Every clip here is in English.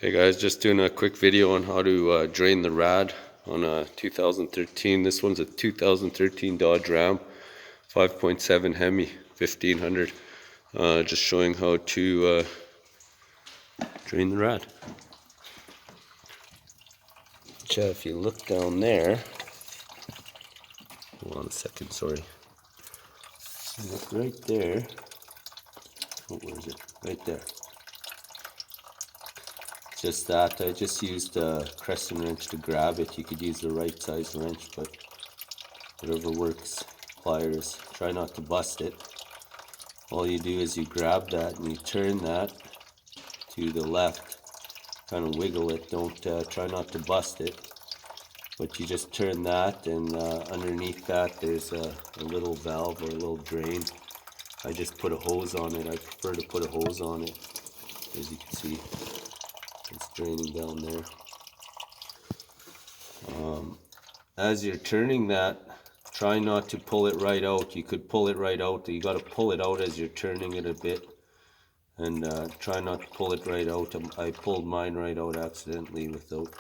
Hey guys, just doing a quick video on how to drain the rad on a 2013. This one's a 2013 Dodge Ram, 5.7 Hemi, 1500. Just showing how to drain the rad. So if you look down there, hold on a second, sorry. Look right there. Oh, where is it? Right there. Just that, I just used a crescent wrench to grab it. You could use the right size wrench, but whatever works. Pliers. Try not to bust it. All you do is you grab that and you turn that to the left. Kind of wiggle it. Don't try not to bust it. But you just turn that, and underneath that there's a little valve or a little drain. I just put a hose on it. I prefer to put a hose on it, as you can see. It's draining down there. As you're turning that, try not to pull it right out. You could pull it right out. You got to pull it out as you're turning it a bit, and try not to pull it right out. I pulled mine right out accidentally without.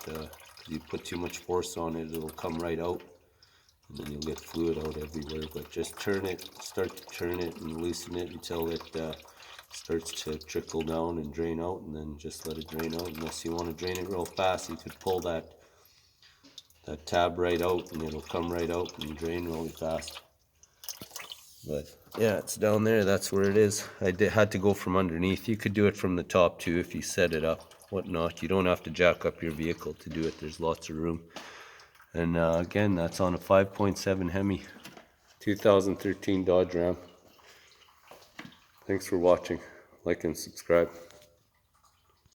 You put too much force on it, it'll come right out, and then you'll get fluid out everywhere. But just turn it, start to turn it, and loosen it until it starts to trickle down and drain out, and then just let it drain out. Unless you want to drain it real fast, you could pull that tab right out, and it'll come right out and drain really fast. But yeah, it's down there. That's where it is. I had to go from underneath. You could do it from the top too if you set it up, whatnot. You don't have to jack up your vehicle to do it. There's lots of room. And again, that's on a 5.7 Hemi, 2013 Dodge Ram. Thanks for watching. Like and subscribe.